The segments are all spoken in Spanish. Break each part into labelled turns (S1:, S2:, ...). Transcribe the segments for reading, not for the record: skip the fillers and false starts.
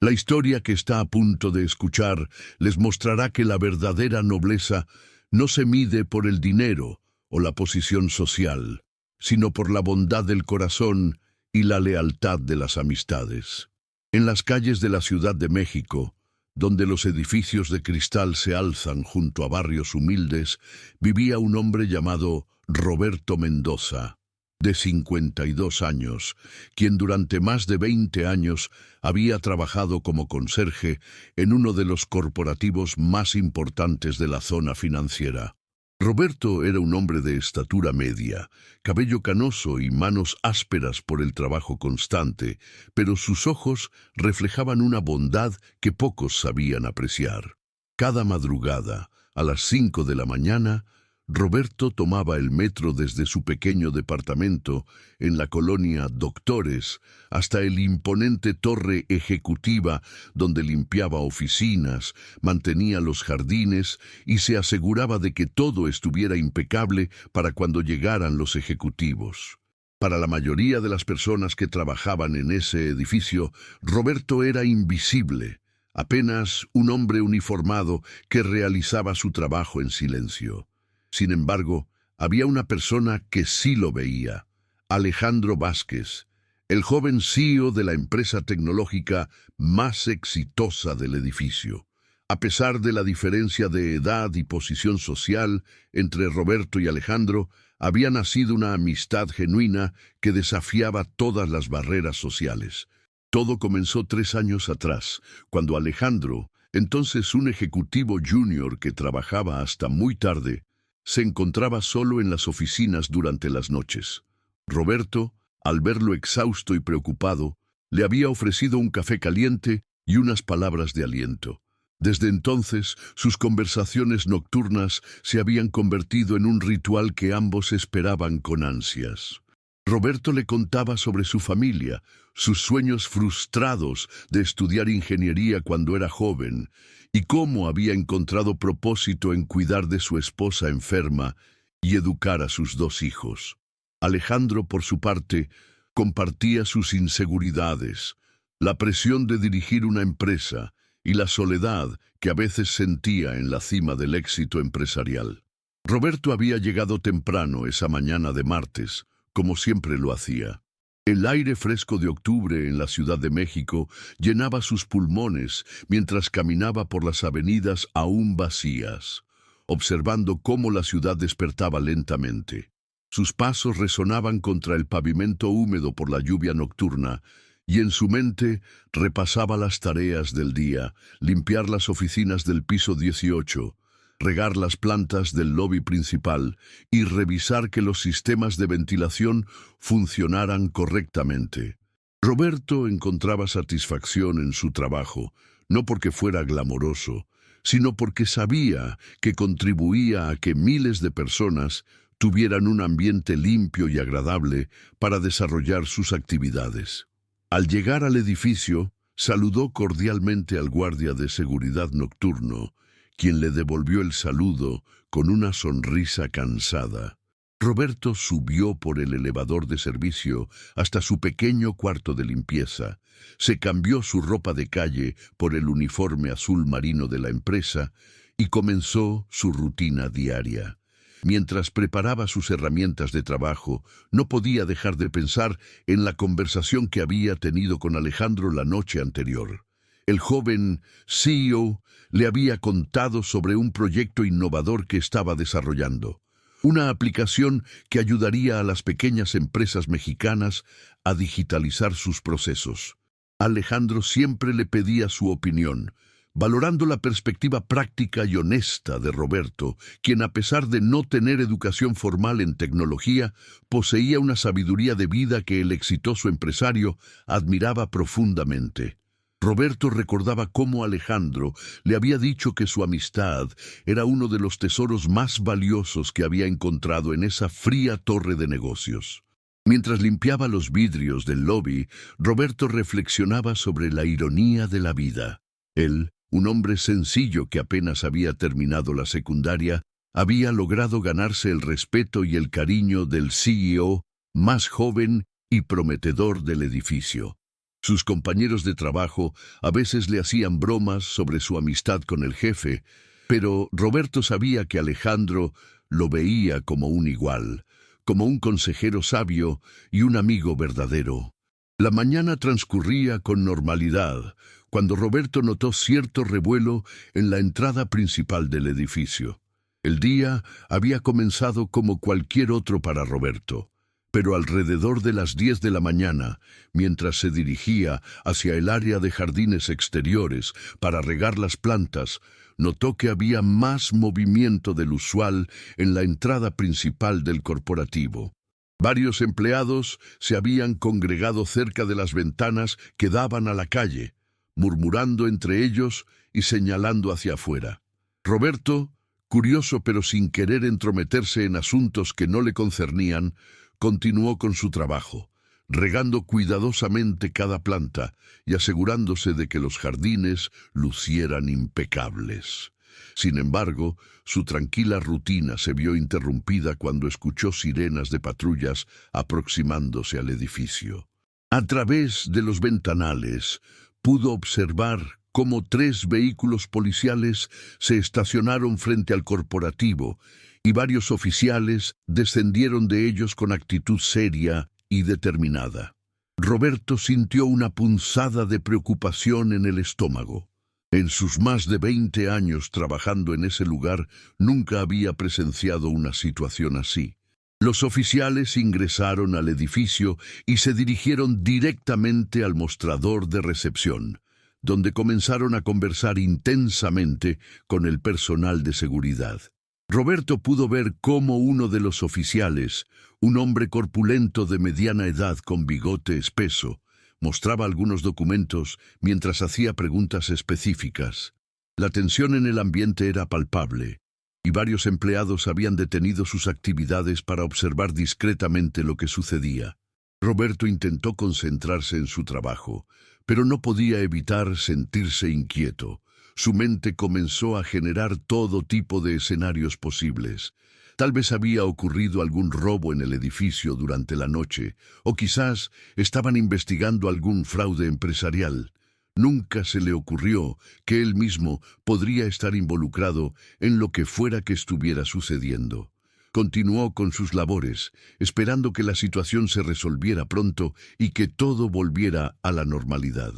S1: La historia que está a punto de escuchar les mostrará que la verdadera nobleza no se mide por el dinero o la posición social, sino por la bondad del corazón y la lealtad de las amistades. En las calles de la Ciudad de México, donde los edificios de cristal se alzan junto a barrios humildes, vivía un hombre llamado Roberto Mendoza, de 52 años, quien durante más de 20 años había trabajado como conserje en uno de los corporativos más importantes de la zona financiera. Roberto era un hombre de estatura media, cabello canoso y manos ásperas por el trabajo constante, pero sus ojos reflejaban una bondad que pocos sabían apreciar. Cada madrugada, a las 5 de la mañana, Roberto tomaba el metro desde su pequeño departamento en la colonia Doctores hasta el imponente torre ejecutiva donde limpiaba oficinas, mantenía los jardines y se aseguraba de que todo estuviera impecable para cuando llegaran los ejecutivos. Para la mayoría de las personas que trabajaban en ese edificio, Roberto era invisible, apenas un hombre uniformado que realizaba su trabajo en silencio. Sin embargo, había una persona que sí lo veía: Alejandro Vázquez, el joven CEO de la empresa tecnológica más exitosa del edificio. A pesar de la diferencia de edad y posición social entre Roberto y Alejandro, había nacido una amistad genuina que desafiaba todas las barreras sociales. Todo comenzó 3 años atrás, cuando Alejandro, entonces un ejecutivo junior que trabajaba hasta muy tarde, se encontraba solo en las oficinas durante las noches. Roberto, al verlo exhausto y preocupado, le había ofrecido un café caliente y unas palabras de aliento. Desde entonces, sus conversaciones nocturnas se habían convertido en un ritual que ambos esperaban con ansias. Roberto le contaba sobre su familia, sus sueños frustrados de estudiar ingeniería cuando era joven, y cómo había encontrado propósito en cuidar de su esposa enferma y educar a sus 2 hijos. Alejandro, por su parte, compartía sus inseguridades, la presión de dirigir una empresa y la soledad que a veces sentía en la cima del éxito empresarial. Roberto había llegado temprano esa mañana de martes, como siempre lo hacía. El aire fresco de octubre en la Ciudad de México llenaba sus pulmones mientras caminaba por las avenidas aún vacías, observando cómo la ciudad despertaba lentamente. Sus pasos resonaban contra el pavimento húmedo por la lluvia nocturna, y en su mente repasaba las tareas del día: limpiar las oficinas del piso 18, regar las plantas del lobby principal y revisar que los sistemas de ventilación funcionaran correctamente. Roberto encontraba satisfacción en su trabajo, no porque fuera glamoroso, sino porque sabía que contribuía a que miles de personas tuvieran un ambiente limpio y agradable para desarrollar sus actividades. Al llegar al edificio, saludó cordialmente al guardia de seguridad nocturno, quien le devolvió el saludo con una sonrisa cansada. Roberto subió por el elevador de servicio hasta su pequeño cuarto de limpieza, se cambió su ropa de calle por el uniforme azul marino de la empresa y comenzó su rutina diaria. Mientras preparaba sus herramientas de trabajo, no podía dejar de pensar en la conversación que había tenido con Alejandro la noche anterior. El joven CEO le había contado sobre un proyecto innovador que estaba desarrollando, una aplicación que ayudaría a las pequeñas empresas mexicanas a digitalizar sus procesos. Alejandro siempre le pedía su opinión, valorando la perspectiva práctica y honesta de Roberto, quien, a pesar de no tener educación formal en tecnología, poseía una sabiduría de vida que el exitoso empresario admiraba profundamente. Roberto recordaba cómo Alejandro le había dicho que su amistad era uno de los tesoros más valiosos que había encontrado en esa fría torre de negocios. Mientras limpiaba los vidrios del lobby, Roberto reflexionaba sobre la ironía de la vida. Él, un hombre sencillo que apenas había terminado la secundaria, había logrado ganarse el respeto y el cariño del CEO más joven y prometedor del edificio. Sus compañeros de trabajo a veces le hacían bromas sobre su amistad con el jefe, pero Roberto sabía que Alejandro lo veía como un igual, como un consejero sabio y un amigo verdadero. La mañana transcurría con normalidad, cuando Roberto notó cierto revuelo en la entrada principal del edificio. El día había comenzado como cualquier otro para Roberto, pero alrededor de las 10 de la mañana, mientras se dirigía hacia el área de jardines exteriores para regar las plantas, notó que había más movimiento del usual en la entrada principal del corporativo. Varios empleados se habían congregado cerca de las ventanas que daban a la calle, murmurando entre ellos y señalando hacia afuera. Roberto, curioso pero sin querer entrometerse en asuntos que no le concernían, continuó con su trabajo, regando cuidadosamente cada planta y asegurándose de que los jardines lucieran impecables. Sin embargo, su tranquila rutina se vio interrumpida cuando escuchó sirenas de patrullas aproximándose al edificio. A través de los ventanales, pudo observar cómo 3 vehículos policiales se estacionaron frente al corporativo y varios oficiales descendieron de ellos con actitud seria y determinada. Roberto sintió una punzada de preocupación en el estómago. En sus más de 20 años trabajando en ese lugar, nunca había presenciado una situación así. Los oficiales ingresaron al edificio y se dirigieron directamente al mostrador de recepción, donde comenzaron a conversar intensamente con el personal de seguridad. Roberto pudo ver cómo uno de los oficiales, un hombre corpulento de mediana edad con bigote espeso, mostraba algunos documentos mientras hacía preguntas específicas. La tensión en el ambiente era palpable, y varios empleados habían detenido sus actividades para observar discretamente lo que sucedía. Roberto intentó concentrarse en su trabajo, pero no podía evitar sentirse inquieto. Su mente comenzó a generar todo tipo de escenarios posibles. Tal vez había ocurrido algún robo en el edificio durante la noche, o quizás estaban investigando algún fraude empresarial. Nunca se le ocurrió que él mismo podría estar involucrado en lo que fuera que estuviera sucediendo. Continuó con sus labores, esperando que la situación se resolviera pronto y que todo volviera a la normalidad.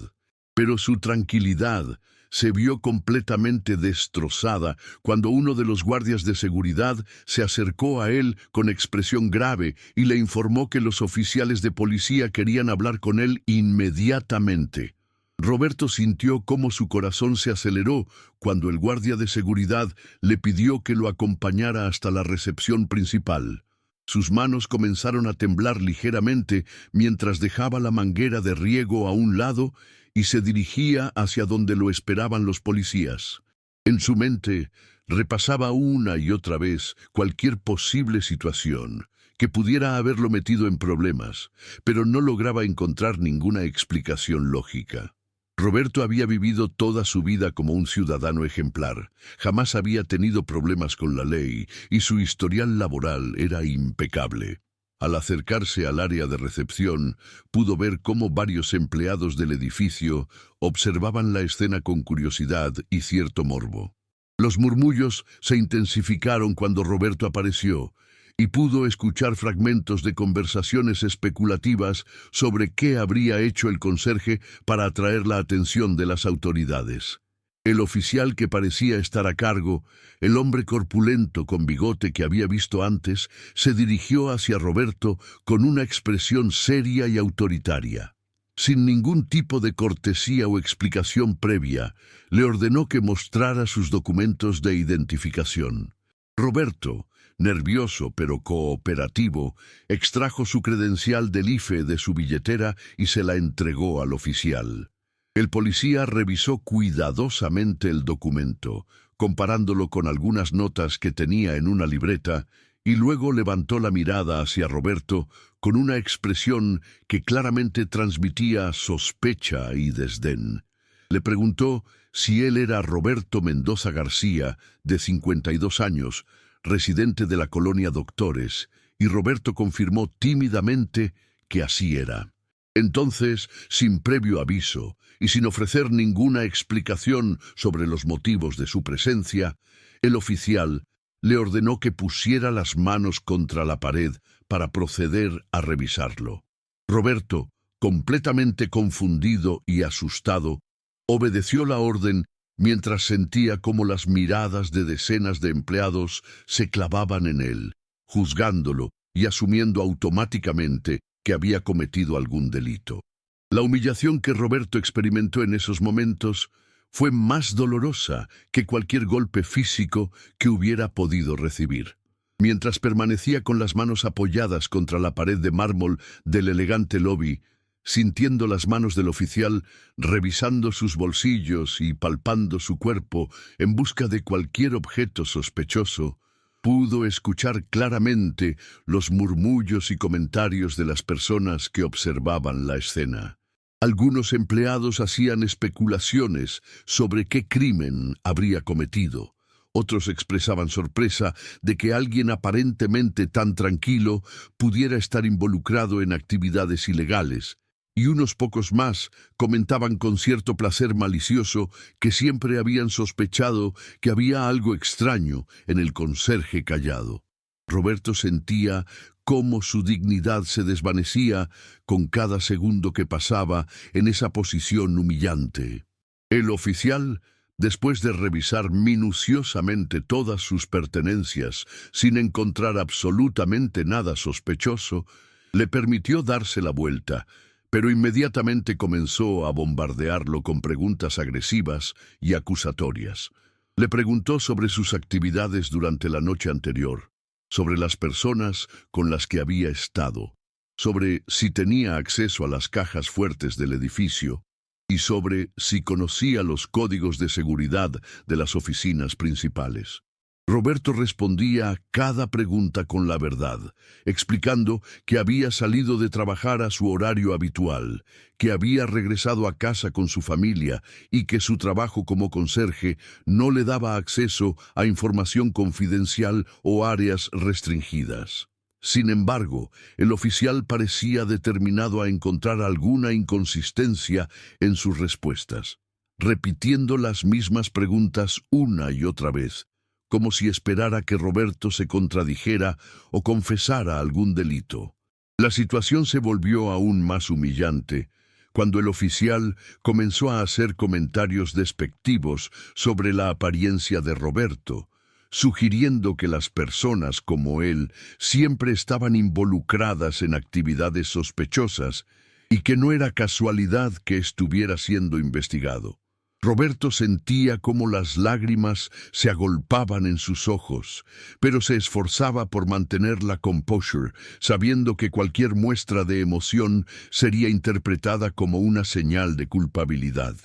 S1: Pero su tranquilidad se vio completamente destrozada cuando uno de los guardias de seguridad se acercó a él con expresión grave y le informó que los oficiales de policía querían hablar con él inmediatamente. Roberto sintió cómo su corazón se aceleró cuando el guardia de seguridad le pidió que lo acompañara hasta la recepción principal. Sus manos comenzaron a temblar ligeramente mientras dejaba la manguera de riego a un lado y se dirigía hacia donde lo esperaban los policías. En su mente repasaba una y otra vez cualquier posible situación que pudiera haberlo metido en problemas, pero no lograba encontrar ninguna explicación lógica. Roberto había vivido toda su vida como un ciudadano ejemplar, jamás había tenido problemas con la ley y su historial laboral era impecable. Al acercarse al área de recepción, pudo ver cómo varios empleados del edificio observaban la escena con curiosidad y cierto morbo. Los murmullos se intensificaron cuando Roberto apareció, y pudo escuchar fragmentos de conversaciones especulativas sobre qué habría hecho el conserje para atraer la atención de las autoridades. El oficial que parecía estar a cargo, el hombre corpulento con bigote que había visto antes, se dirigió hacia Roberto con una expresión seria y autoritaria. Sin ningún tipo de cortesía o explicación previa, le ordenó que mostrara sus documentos de identificación. Roberto, nervioso pero cooperativo, extrajo su credencial del IFE de su billetera y se la entregó al oficial. El policía revisó cuidadosamente el documento, comparándolo con algunas notas que tenía en una libreta, y luego levantó la mirada hacia Roberto con una expresión que claramente transmitía sospecha y desdén. Le preguntó si él era Roberto Mendoza García, de 52 años, residente de la colonia Doctores, y Roberto confirmó tímidamente que así era. Entonces, sin previo aviso y sin ofrecer ninguna explicación sobre los motivos de su presencia, el oficial le ordenó que pusiera las manos contra la pared para proceder a revisarlo. Roberto, completamente confundido y asustado, obedeció la orden mientras sentía cómo las miradas de decenas de empleados se clavaban en él, juzgándolo y asumiendo automáticamente que había cometido algún delito. La humillación que Roberto experimentó en esos momentos fue más dolorosa que cualquier golpe físico que hubiera podido recibir. Mientras permanecía con las manos apoyadas contra la pared de mármol del elegante lobby, sintiendo las manos del oficial, revisando sus bolsillos y palpando su cuerpo en busca de cualquier objeto sospechoso, pudo escuchar claramente los murmullos y comentarios de las personas que observaban la escena. Algunos empleados hacían especulaciones sobre qué crimen habría cometido. Otros expresaban sorpresa de que alguien aparentemente tan tranquilo pudiera estar involucrado en actividades ilegales, y unos pocos más comentaban con cierto placer malicioso que siempre habían sospechado que había algo extraño en el conserje callado. Roberto sentía cómo su dignidad se desvanecía con cada segundo que pasaba en esa posición humillante. El oficial, después de revisar minuciosamente todas sus pertenencias sin encontrar absolutamente nada sospechoso, le permitió darse la vuelta, pero inmediatamente comenzó a bombardearlo con preguntas agresivas y acusatorias. Le preguntó sobre sus actividades durante la noche anterior, sobre las personas con las que había estado, sobre si tenía acceso a las cajas fuertes del edificio y sobre si conocía los códigos de seguridad de las oficinas principales. Roberto respondía a cada pregunta con la verdad, explicando que había salido de trabajar a su horario habitual, que había regresado a casa con su familia y que su trabajo como conserje no le daba acceso a información confidencial o áreas restringidas. Sin embargo, el oficial parecía determinado a encontrar alguna inconsistencia en sus respuestas, repitiendo las mismas preguntas una y otra vez, como si esperara que Roberto se contradijera o confesara algún delito. La situación se volvió aún más humillante cuando el oficial comenzó a hacer comentarios despectivos sobre la apariencia de Roberto, sugiriendo que las personas como él siempre estaban involucradas en actividades sospechosas y que no era casualidad que estuviera siendo investigado. Roberto sentía cómo las lágrimas se agolpaban en sus ojos, pero se esforzaba por mantener la composure, sabiendo que cualquier muestra de emoción sería interpretada como una señal de culpabilidad.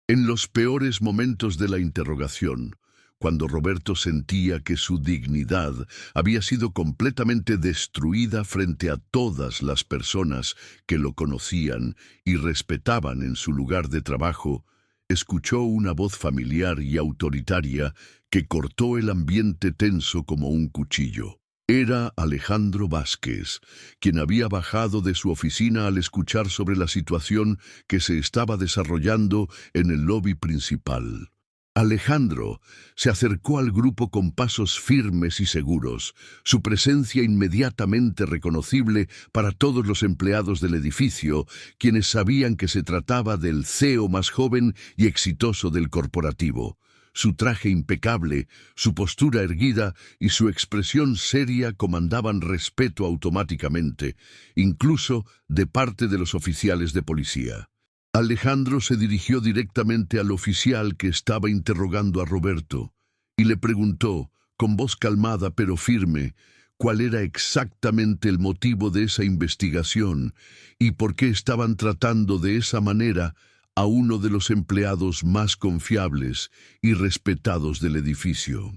S1: En los peores momentos de la interrogación, cuando Roberto sentía que su dignidad había sido completamente destruida frente a todas las personas que lo conocían y respetaban en su lugar de trabajo, escuchó una voz familiar y autoritaria que cortó el ambiente tenso como un cuchillo. Era Alejandro Vázquez, quien había bajado de su oficina al escuchar sobre la situación que se estaba desarrollando en el lobby principal. Alejandro se acercó al grupo con pasos firmes y seguros, su presencia inmediatamente reconocible para todos los empleados del edificio, quienes sabían que se trataba del CEO más joven y exitoso del corporativo. Su traje impecable, su postura erguida y su expresión seria comandaban respeto automáticamente, incluso de parte de los oficiales de policía. Alejandro se dirigió directamente al oficial que estaba interrogando a Roberto y le preguntó, con voz calmada pero firme, cuál era exactamente el motivo de esa investigación y por qué estaban tratando de esa manera a uno de los empleados más confiables y respetados del edificio.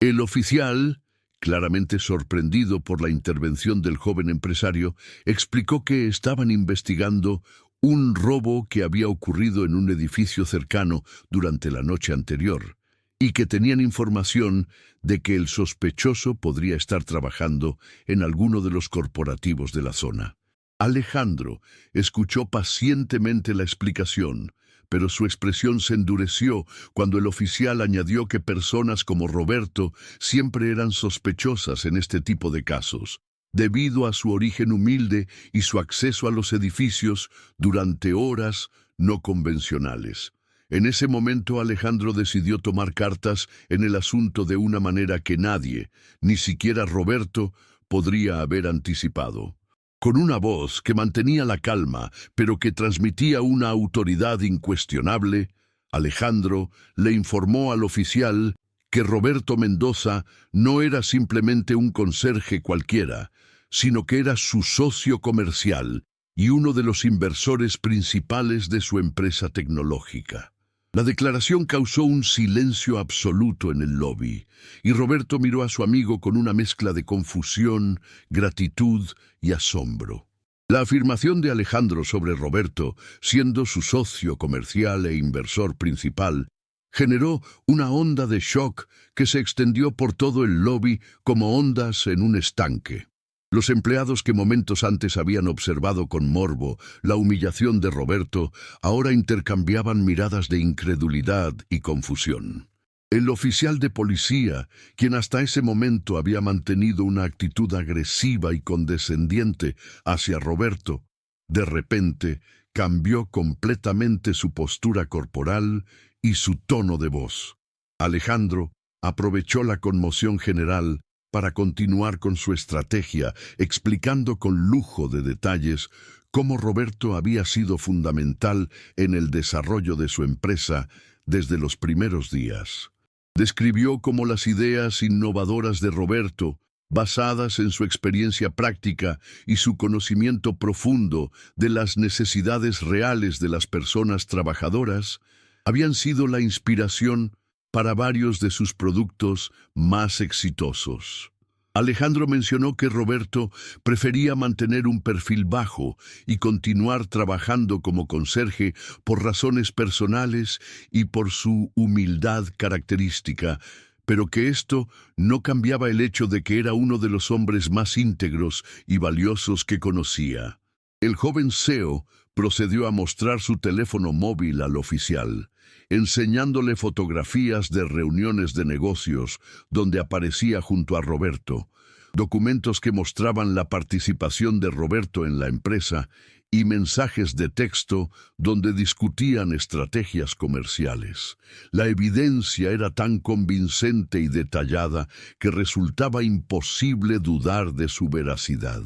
S1: El oficial, claramente sorprendido por la intervención del joven empresario, explicó que estaban investigando un robo que había ocurrido en un edificio cercano durante la noche anterior, y que tenían información de que el sospechoso podría estar trabajando en alguno de los corporativos de la zona. Alejandro escuchó pacientemente la explicación, pero su expresión se endureció cuando el oficial añadió que personas como Roberto siempre eran sospechosas en este tipo de casos, debido a su origen humilde y su acceso a los edificios durante horas no convencionales. En ese momento Alejandro decidió tomar cartas en el asunto de una manera que nadie, ni siquiera Roberto, podría haber anticipado. Con una voz que mantenía la calma, pero que transmitía una autoridad incuestionable, Alejandro le informó al oficial que Roberto Mendoza no era simplemente un conserje cualquiera, sino que era su socio comercial y uno de los inversores principales de su empresa tecnológica. La declaración causó un silencio absoluto en el lobby, y Roberto miró a su amigo con una mezcla de confusión, gratitud y asombro. La afirmación de Alejandro sobre Roberto, siendo su socio comercial e inversor principal, generó una onda de shock que se extendió por todo el lobby como ondas en un estanque. Los empleados que momentos antes habían observado con morbo la humillación de Roberto, ahora intercambiaban miradas de incredulidad y confusión. El oficial de policía, quien hasta ese momento había mantenido una actitud agresiva y condescendiente hacia Roberto, de repente cambió completamente su postura corporal y su tono de voz. Alejandro aprovechó la conmoción general para continuar con su estrategia, explicando con lujo de detalles cómo Roberto había sido fundamental en el desarrollo de su empresa desde los primeros días. Describió cómo las ideas innovadoras de Roberto, basadas en su experiencia práctica y su conocimiento profundo de las necesidades reales de las personas trabajadoras, habían sido la inspiración para varios de sus productos más exitosos. Alejandro mencionó que Roberto prefería mantener un perfil bajo y continuar trabajando como conserje por razones personales y por su humildad característica, pero que esto no cambiaba el hecho de que era uno de los hombres más íntegros y valiosos que conocía. El joven CEO procedió a mostrar su teléfono móvil al oficial, enseñándole fotografías de reuniones de negocios donde aparecía junto a Roberto, documentos que mostraban la participación de Roberto en la empresa y mensajes de texto donde discutían estrategias comerciales. La evidencia era tan convincente y detallada que resultaba imposible dudar de su veracidad.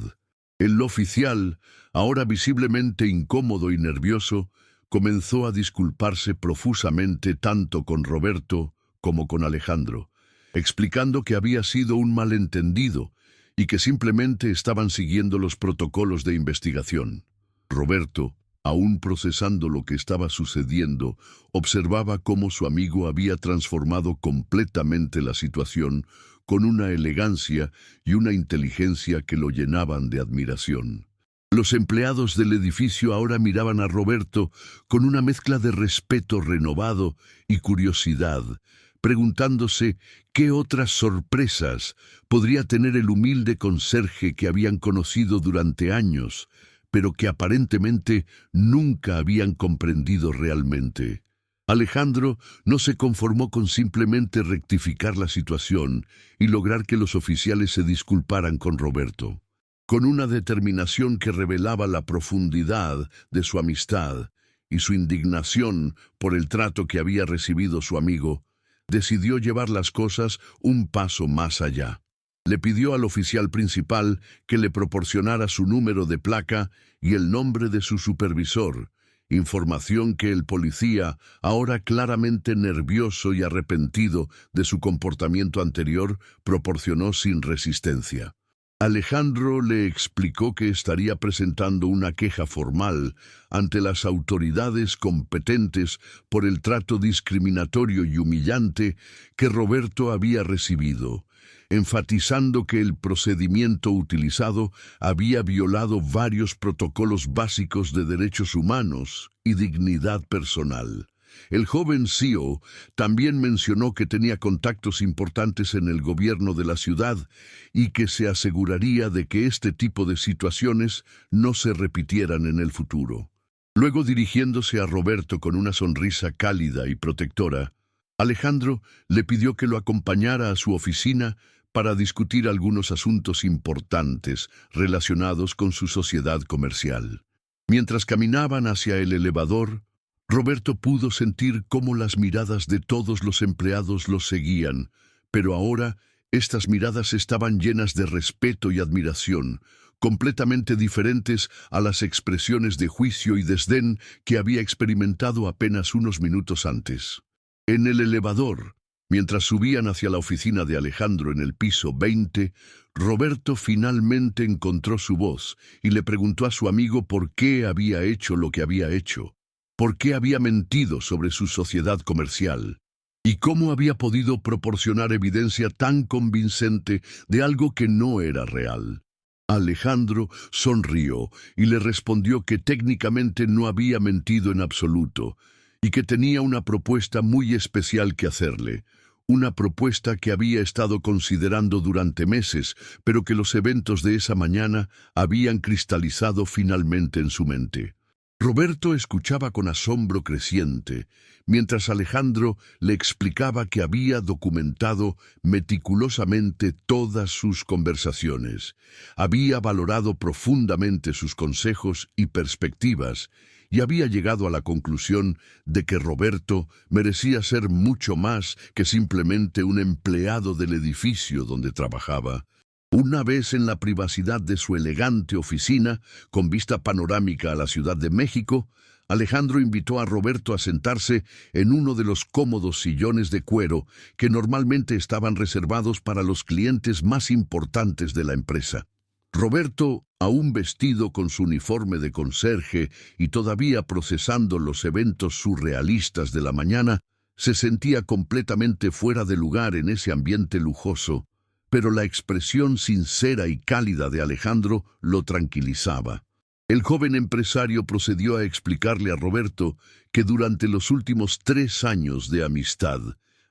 S1: El oficial, ahora visiblemente incómodo y nervioso, comenzó a disculparse profusamente tanto con Roberto como con Alejandro, explicando que había sido un malentendido y que simplemente estaban siguiendo los protocolos de investigación. Roberto, aún procesando lo que estaba sucediendo, observaba cómo su amigo había transformado completamente la situación con una elegancia y una inteligencia que lo llenaban de admiración. Los empleados del edificio ahora miraban a Roberto con una mezcla de respeto renovado y curiosidad, preguntándose qué otras sorpresas podría tener el humilde conserje que habían conocido durante años, pero que aparentemente nunca habían comprendido realmente. Alejandro no se conformó con simplemente rectificar la situación y lograr que los oficiales se disculparan con Roberto. Con una determinación que revelaba la profundidad de su amistad y su indignación por el trato que había recibido su amigo, decidió llevar las cosas un paso más allá. Le pidió al oficial principal que le proporcionara su número de placa y el nombre de su supervisor, información que el policía, ahora claramente nervioso y arrepentido de su comportamiento anterior, proporcionó sin resistencia. Alejandro le explicó que estaría presentando una queja formal ante las autoridades competentes por el trato discriminatorio y humillante que Roberto había recibido, enfatizando que el procedimiento utilizado había violado varios protocolos básicos de derechos humanos y dignidad personal. el joven CEO también mencionó que tenía contactos importantes en el gobierno de la ciudad y que se aseguraría de que este tipo de situaciones no se repitieran en el futuro. Luego, dirigiéndose a Roberto con una sonrisa cálida y protectora, Alejandro le pidió que lo acompañara a su oficina para discutir algunos asuntos importantes relacionados con su sociedad comercial. Mientras caminaban hacia el elevador, Roberto pudo sentir cómo las miradas de todos los empleados lo seguían, pero ahora estas miradas estaban llenas de respeto y admiración, completamente diferentes a las expresiones de juicio y desdén que había experimentado apenas unos minutos antes. En el elevador, mientras subían hacia la oficina de Alejandro en el piso 20, Roberto finalmente encontró su voz y le preguntó a su amigo por qué había hecho lo que había hecho, por qué había mentido sobre su sociedad comercial y cómo había podido proporcionar evidencia tan convincente de algo que no era real. Alejandro sonrió y le respondió que técnicamente no había mentido en absoluto y que tenía una propuesta muy especial que hacerle, una propuesta que había estado considerando durante meses, pero que los eventos de esa mañana habían cristalizado finalmente en su mente. Roberto escuchaba con asombro creciente, mientras Alejandro le explicaba que había documentado meticulosamente todas sus conversaciones, había valorado profundamente sus consejos y perspectivas, y había llegado a la conclusión de que Roberto merecía ser mucho más que simplemente un empleado del edificio donde trabajaba. Una vez en la privacidad de su elegante oficina, con vista panorámica a la Ciudad de México, Alejandro invitó a Roberto a sentarse en uno de los cómodos sillones de cuero que normalmente estaban reservados para los clientes más importantes de la empresa. Roberto, aún vestido con su uniforme de conserje y todavía procesando los eventos surrealistas de la mañana, se sentía completamente fuera de lugar en ese ambiente lujoso, pero la expresión sincera y cálida de Alejandro lo tranquilizaba. El joven empresario procedió a explicarle a Roberto que durante los últimos 3 años de amistad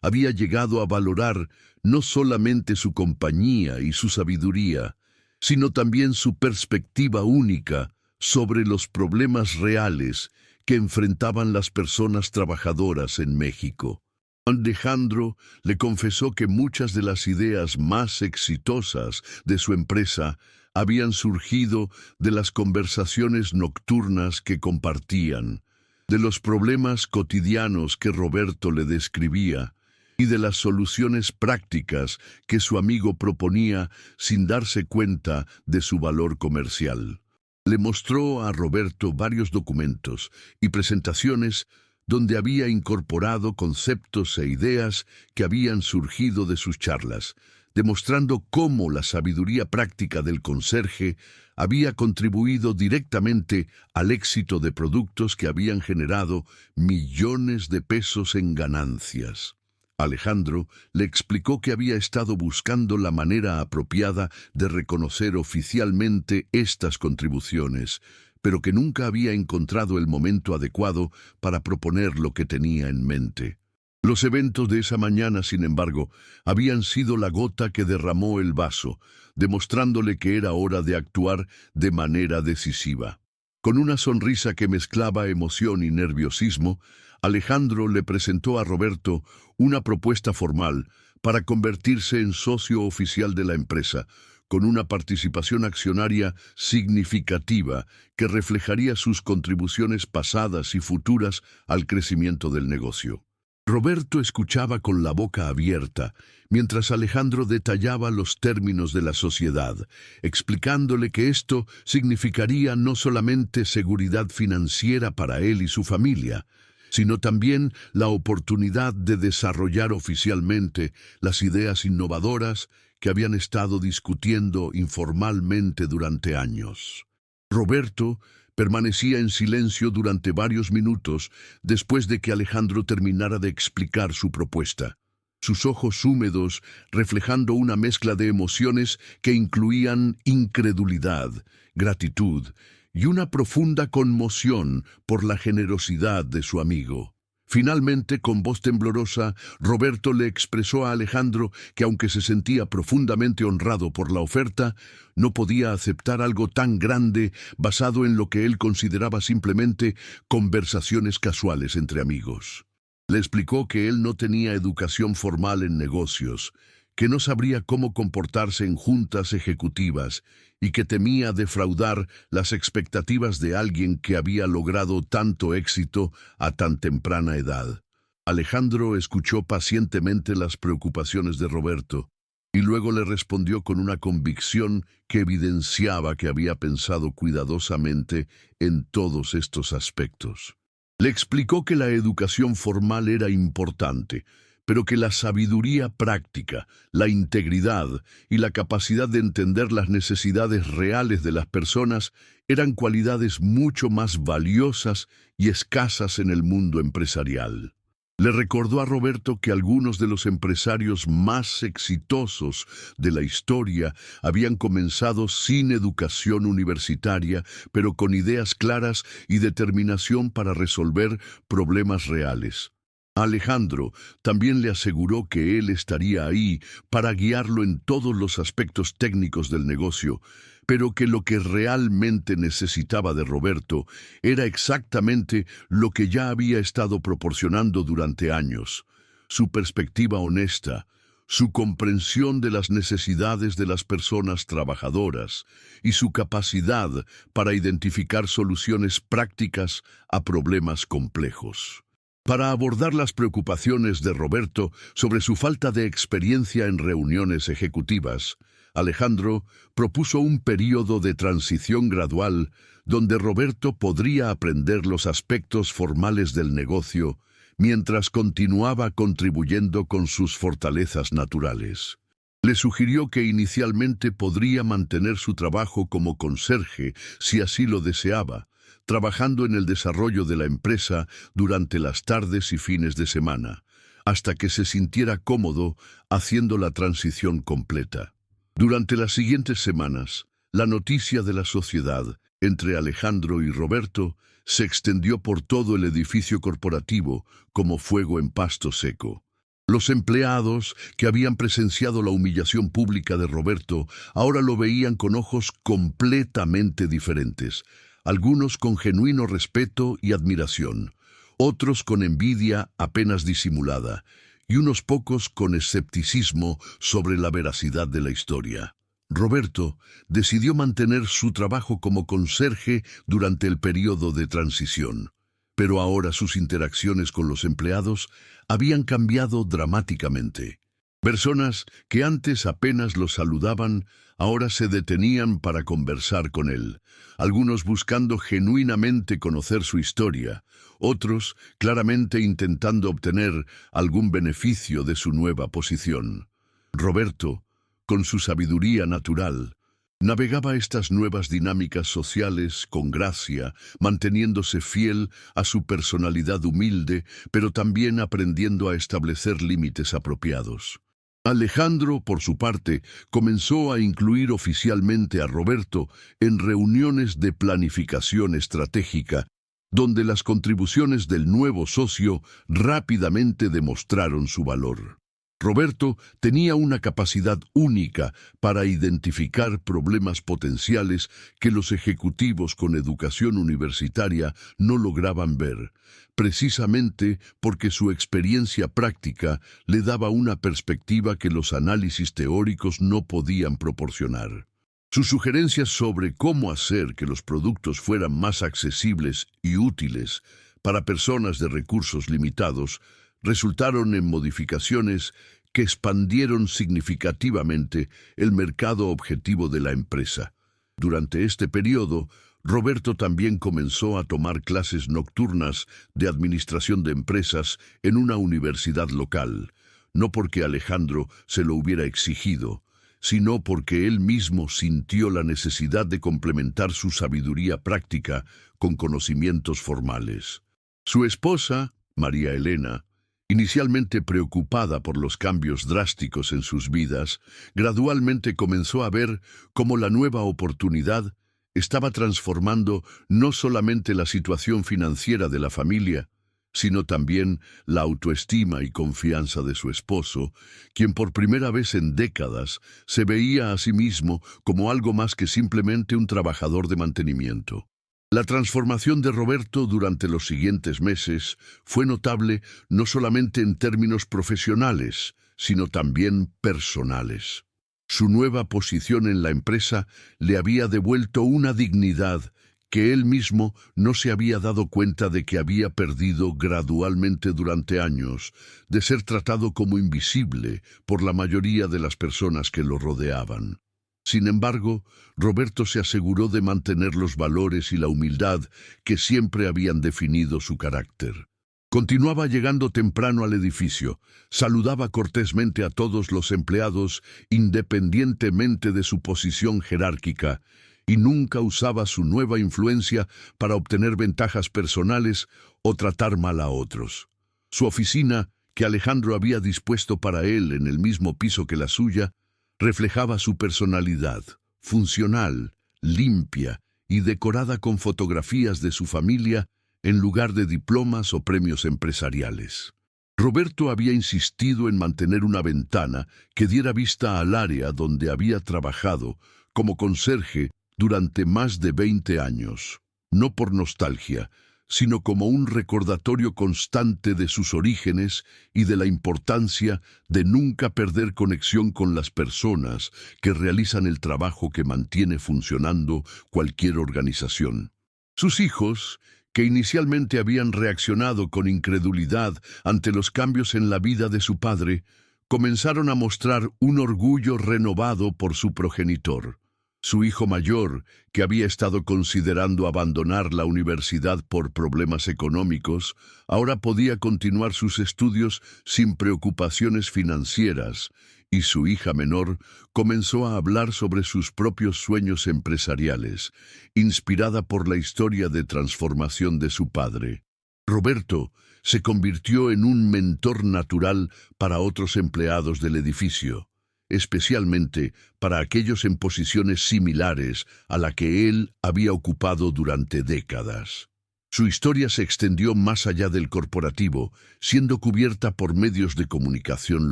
S1: había llegado a valorar no solamente su compañía y su sabiduría, sino también su perspectiva única sobre los problemas reales que enfrentaban las personas trabajadoras en México. Alejandro le confesó que muchas de las ideas más exitosas de su empresa habían surgido de las conversaciones nocturnas que compartían, de los problemas cotidianos que Roberto le describía y de las soluciones prácticas que su amigo proponía sin darse cuenta de su valor comercial. Le mostró a Roberto varios documentos y presentaciones donde había incorporado conceptos e ideas que habían surgido de sus charlas, demostrando cómo la sabiduría práctica del conserje había contribuido directamente al éxito de productos que habían generado millones de pesos en ganancias. Alejandro le explicó que había estado buscando la manera apropiada de reconocer oficialmente estas contribuciones, pero que nunca había encontrado el momento adecuado para proponer lo que tenía en mente. Los eventos de esa mañana, sin embargo, habían sido la gota que derramó el vaso, demostrándole que era hora de actuar de manera decisiva. Con una sonrisa que mezclaba emoción y nerviosismo, Alejandro le presentó a Roberto una propuesta formal para convertirse en socio oficial de la empresa, con una participación accionaria significativa que reflejaría sus contribuciones pasadas y futuras al crecimiento del negocio. Roberto escuchaba con la boca abierta, mientras Alejandro detallaba los términos de la sociedad, explicándole que esto significaría no solamente seguridad financiera para él y su familia, sino también la oportunidad de desarrollar oficialmente las ideas innovadoras que habían estado discutiendo informalmente durante años. Roberto permanecía en silencio durante varios minutos después de que Alejandro terminara de explicar su propuesta, sus ojos húmedos reflejando una mezcla de emociones que incluían incredulidad, gratitud y una profunda conmoción por la generosidad de su amigo. Finalmente, con voz temblorosa, Roberto le expresó a Alejandro que aunque se sentía profundamente honrado por la oferta, no podía aceptar algo tan grande basado en lo que él consideraba simplemente conversaciones casuales entre amigos. Le explicó que él no tenía educación formal en negocios, que no sabría cómo comportarse en juntas ejecutivas y que temía defraudar las expectativas de alguien que había logrado tanto éxito a tan temprana edad. Alejandro escuchó pacientemente las preocupaciones de Roberto y luego le respondió con una convicción que evidenciaba que había pensado cuidadosamente en todos estos aspectos. Le explicó que la educación formal era importante, pero que la sabiduría práctica, la integridad y la capacidad de entender las necesidades reales de las personas eran cualidades mucho más valiosas y escasas en el mundo empresarial. Le recordó a Roberto que algunos de los empresarios más exitosos de la historia habían comenzado sin educación universitaria, pero con ideas claras y determinación para resolver problemas reales. Alejandro también le aseguró que él estaría ahí para guiarlo en todos los aspectos técnicos del negocio, pero que lo que realmente necesitaba de Roberto era exactamente lo que ya había estado proporcionando durante años: su perspectiva honesta, su comprensión de las necesidades de las personas trabajadoras y su capacidad para identificar soluciones prácticas a problemas complejos. Para abordar las preocupaciones de Roberto sobre su falta de experiencia en reuniones ejecutivas, Alejandro propuso un período de transición gradual donde Roberto podría aprender los aspectos formales del negocio mientras continuaba contribuyendo con sus fortalezas naturales. Le sugirió que inicialmente podría mantener su trabajo como conserje si así lo deseaba, trabajando en el desarrollo de la empresa durante las tardes y fines de semana, hasta que se sintiera cómodo haciendo la transición completa. Durante las siguientes semanas, la noticia de la sociedad entre Alejandro y Roberto se extendió por todo el edificio corporativo como fuego en pasto seco. Los empleados que habían presenciado la humillación pública de Roberto ahora lo veían con ojos completamente diferentes, algunos con genuino respeto y admiración, otros con envidia apenas disimulada, y unos pocos con escepticismo sobre la veracidad de la historia. Roberto decidió mantener su trabajo como conserje durante el periodo de transición, pero ahora sus interacciones con los empleados habían cambiado dramáticamente. Personas que antes apenas lo saludaban, ahora se detenían para conversar con él, algunos buscando genuinamente conocer su historia, otros claramente intentando obtener algún beneficio de su nueva posición. Roberto, con su sabiduría natural, navegaba estas nuevas dinámicas sociales con gracia, manteniéndose fiel a su personalidad humilde, pero también aprendiendo a establecer límites apropiados. Alejandro, por su parte, comenzó a incluir oficialmente a Roberto en reuniones de planificación estratégica, donde las contribuciones del nuevo socio rápidamente demostraron su valor. Roberto tenía una capacidad única para identificar problemas potenciales que los ejecutivos con educación universitaria no lograban ver, precisamente porque su experiencia práctica le daba una perspectiva que los análisis teóricos no podían proporcionar. Sus sugerencias sobre cómo hacer que los productos fueran más accesibles y útiles para personas de recursos limitados resultaron en modificaciones que expandieron significativamente el mercado objetivo de la empresa. Durante este periodo, Roberto también comenzó a tomar clases nocturnas de administración de empresas en una universidad local, no porque Alejandro se lo hubiera exigido, sino porque él mismo sintió la necesidad de complementar su sabiduría práctica con conocimientos formales. Su esposa, María Elena, inicialmente preocupada por los cambios drásticos en sus vidas, gradualmente comenzó a ver cómo la nueva oportunidad estaba transformando no solamente la situación financiera de la familia, sino también la autoestima y confianza de su esposo, quien por primera vez en décadas se veía a sí mismo como algo más que simplemente un trabajador de mantenimiento. La transformación de Roberto durante los siguientes meses fue notable no solamente en términos profesionales, sino también personales. Su nueva posición en la empresa le había devuelto una dignidad que él mismo no se había dado cuenta de que había perdido gradualmente durante años, de ser tratado como invisible por la mayoría de las personas que lo rodeaban. Sin embargo, Roberto se aseguró de mantener los valores y la humildad que siempre habían definido su carácter. Continuaba llegando temprano al edificio, saludaba cortésmente a todos los empleados independientemente de su posición jerárquica, y nunca usaba su nueva influencia para obtener ventajas personales o tratar mal a otros. Su oficina, que Alejandro había dispuesto para él en el mismo piso que la suya, reflejaba su personalidad, funcional, limpia y decorada con fotografías de su familia en lugar de diplomas o premios empresariales. Roberto había insistido en mantener una ventana que diera vista al área donde había trabajado como conserje durante más de 20 años, no por nostalgia, sino como un recordatorio constante de sus orígenes y de la importancia de nunca perder conexión con las personas que realizan el trabajo que mantiene funcionando cualquier organización. Sus hijos, que inicialmente habían reaccionado con incredulidad ante los cambios en la vida de su padre, comenzaron a mostrar un orgullo renovado por su progenitor. Su hijo mayor, que había estado considerando abandonar la universidad por problemas económicos, ahora podía continuar sus estudios sin preocupaciones financieras, y su hija menor comenzó a hablar sobre sus propios sueños empresariales, inspirada por la historia de transformación de su padre. Roberto se convirtió en un mentor natural para otros empleados del edificio, especialmente para aquellos en posiciones similares a la que él había ocupado durante décadas. Su historia se extendió más allá del corporativo, siendo cubierta por medios de comunicación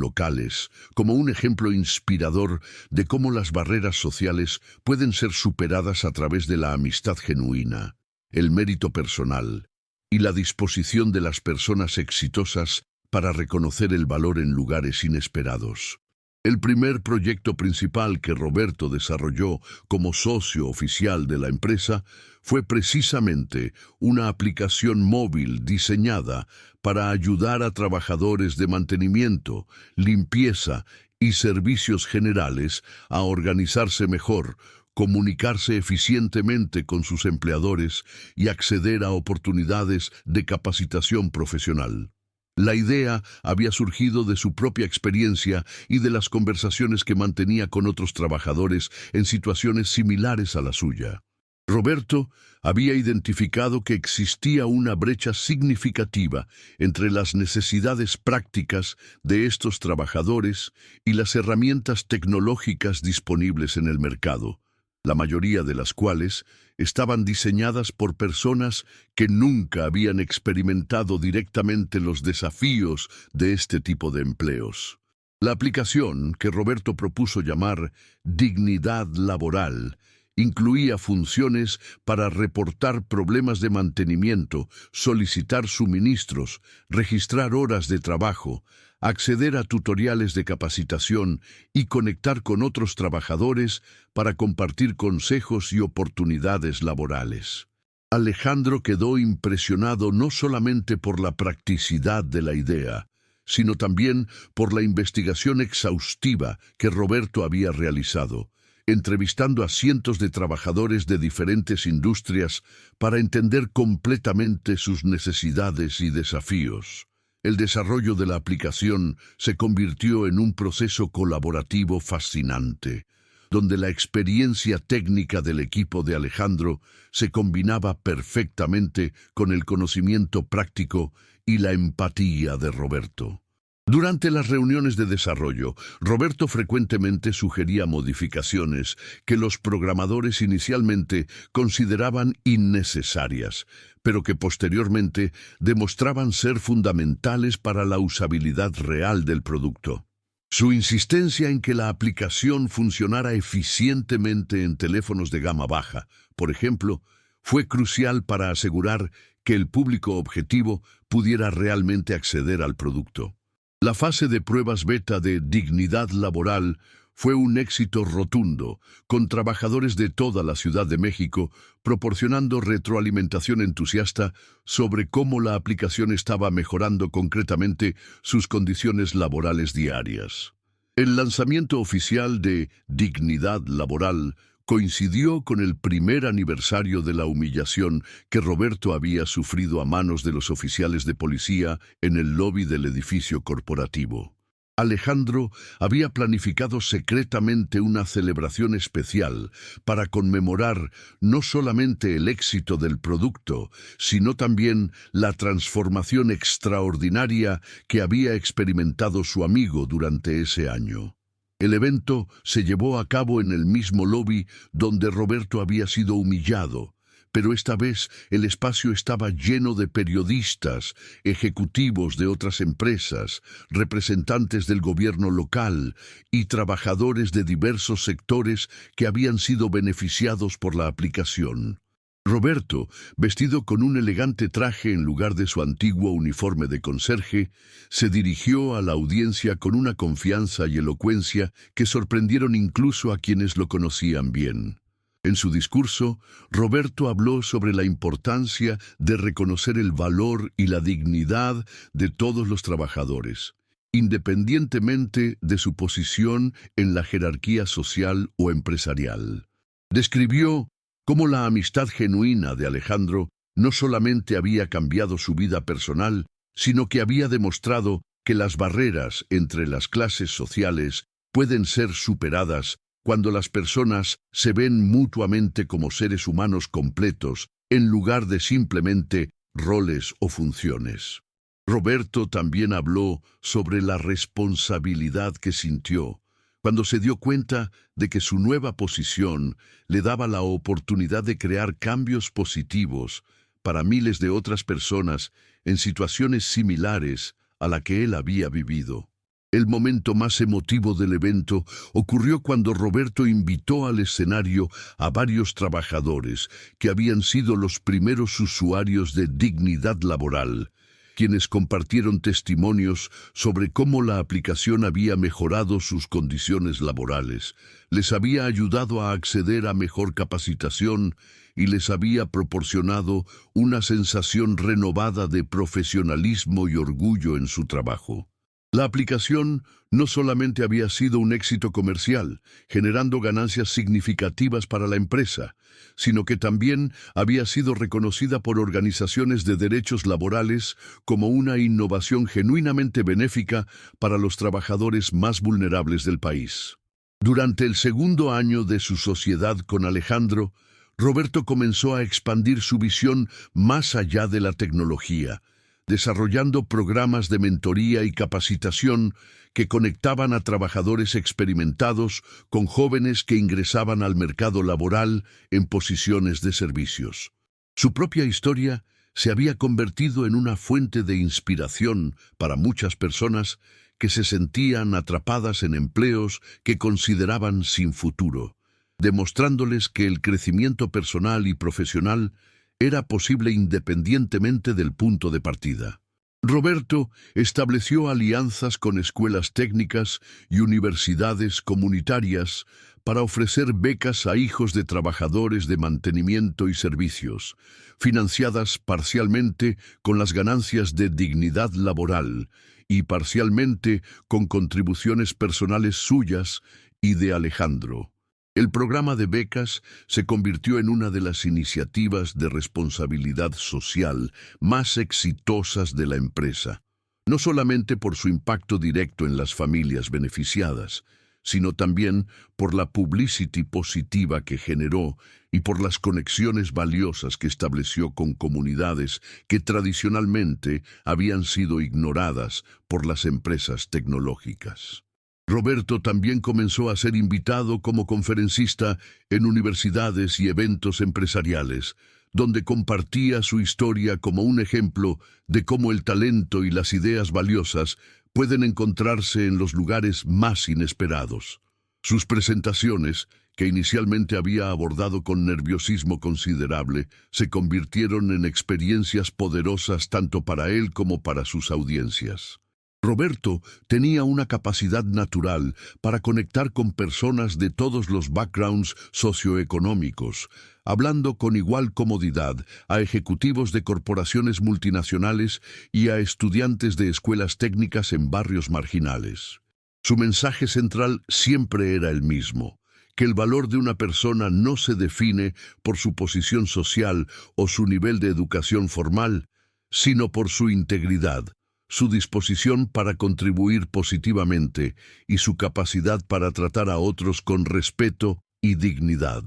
S1: locales, como un ejemplo inspirador de cómo las barreras sociales pueden ser superadas a través de la amistad genuina, el mérito personal y la disposición de las personas exitosas para reconocer el valor en lugares inesperados. El primer proyecto principal que Roberto desarrolló como socio oficial de la empresa fue precisamente una aplicación móvil diseñada para ayudar a trabajadores de mantenimiento, limpieza y servicios generales a organizarse mejor, comunicarse eficientemente con sus empleadores y acceder a oportunidades de capacitación profesional. La idea había surgido de su propia experiencia y de las conversaciones que mantenía con otros trabajadores en situaciones similares a la suya. Roberto había identificado que existía una brecha significativa entre las necesidades prácticas de estos trabajadores y las herramientas tecnológicas disponibles en el mercado, la mayoría de las cuales estaban diseñadas por personas que nunca habían experimentado directamente los desafíos de este tipo de empleos. La aplicación, que Roberto propuso llamar Dignidad Laboral, incluía funciones para reportar problemas de mantenimiento, solicitar suministros, registrar horas de trabajo, acceder a tutoriales de capacitación y conectar con otros trabajadores para compartir consejos y oportunidades laborales. Alejandro quedó impresionado no solamente por la practicidad de la idea, sino también por la investigación exhaustiva que Roberto había realizado, entrevistando a cientos de trabajadores de diferentes industrias para entender completamente sus necesidades y desafíos. El desarrollo de la aplicación se convirtió en un proceso colaborativo fascinante, donde la experiencia técnica del equipo de Alejandro se combinaba perfectamente con el conocimiento práctico y la empatía de Roberto. Durante las reuniones de desarrollo, Roberto frecuentemente sugería modificaciones que los programadores inicialmente consideraban innecesarias, pero que posteriormente demostraban ser fundamentales para la usabilidad real del producto. Su insistencia en que la aplicación funcionara eficientemente en teléfonos de gama baja, por ejemplo, fue crucial para asegurar que el público objetivo pudiera realmente acceder al producto. La fase de pruebas beta de Dignidad Laboral fue un éxito rotundo, con trabajadores de toda la Ciudad de México proporcionando retroalimentación entusiasta sobre cómo la aplicación estaba mejorando concretamente sus condiciones laborales diarias. El lanzamiento oficial de Dignidad Laboral coincidió con el primer aniversario de la humillación que Roberto había sufrido a manos de los oficiales de policía en el lobby del edificio corporativo. Alejandro había planificado secretamente una celebración especial para conmemorar no solamente el éxito del producto, sino también la transformación extraordinaria que había experimentado su amigo durante ese año. El evento se llevó a cabo en el mismo lobby donde Roberto había sido humillado, pero esta vez el espacio estaba lleno de periodistas, ejecutivos de otras empresas, representantes del gobierno local y trabajadores de diversos sectores que habían sido beneficiados por la aplicación. Roberto, vestido con un elegante traje en lugar de su antiguo uniforme de conserje, se dirigió a la audiencia con una confianza y elocuencia que sorprendieron incluso a quienes lo conocían bien. En su discurso, Roberto habló sobre la importancia de reconocer el valor y la dignidad de todos los trabajadores, independientemente de su posición en la jerarquía social o empresarial. Describió cómo la amistad genuina de Alejandro no solamente había cambiado su vida personal, sino que había demostrado que las barreras entre las clases sociales pueden ser superadas cuando las personas se ven mutuamente como seres humanos completos, en lugar de simplemente roles o funciones. Roberto también habló sobre la responsabilidad que sintió cuando se dio cuenta de que su nueva posición le daba la oportunidad de crear cambios positivos para miles de otras personas en situaciones similares a la que él había vivido. El momento más emotivo del evento ocurrió cuando Roberto invitó al escenario a varios trabajadores que habían sido los primeros usuarios de Dignidad Laboral, quienes compartieron testimonios sobre cómo la aplicación había mejorado sus condiciones laborales, les había ayudado a acceder a mejor capacitación y les había proporcionado una sensación renovada de profesionalismo y orgullo en su trabajo. La aplicación no solamente había sido un éxito comercial, generando ganancias significativas para la empresa, sino que también había sido reconocida por organizaciones de derechos laborales como una innovación genuinamente benéfica para los trabajadores más vulnerables del país. Durante el segundo año de su sociedad con Alejandro, Roberto comenzó a expandir su visión más allá de la tecnología, desarrollando programas de mentoría y capacitación que conectaban a trabajadores experimentados con jóvenes que ingresaban al mercado laboral en posiciones de servicios. Su propia historia se había convertido en una fuente de inspiración para muchas personas que se sentían atrapadas en empleos que consideraban sin futuro, demostrándoles que el crecimiento personal y profesional era posible independientemente del punto de partida. Roberto estableció alianzas con escuelas técnicas y universidades comunitarias para ofrecer becas a hijos de trabajadores de mantenimiento y servicios, financiadas parcialmente con las ganancias de Dignidad Laboral y parcialmente con contribuciones personales suyas y de Alejandro. El programa de becas se convirtió en una de las iniciativas de responsabilidad social más exitosas de la empresa, no solamente por su impacto directo en las familias beneficiadas, sino también por la publicity positiva que generó y por las conexiones valiosas que estableció con comunidades que tradicionalmente habían sido ignoradas por las empresas tecnológicas. Roberto también comenzó a ser invitado como conferencista en universidades y eventos empresariales, donde compartía su historia como un ejemplo de cómo el talento y las ideas valiosas pueden encontrarse en los lugares más inesperados. Sus presentaciones, que inicialmente había abordado con nerviosismo considerable, se convirtieron en experiencias poderosas tanto para él como para sus audiencias. Roberto tenía una capacidad natural para conectar con personas de todos los backgrounds socioeconómicos, hablando con igual comodidad a ejecutivos de corporaciones multinacionales y a estudiantes de escuelas técnicas en barrios marginales. Su mensaje central siempre era el mismo: que el valor de una persona no se define por su posición social o su nivel de educación formal, sino por su integridad, su disposición para contribuir positivamente y su capacidad para tratar a otros con respeto y dignidad.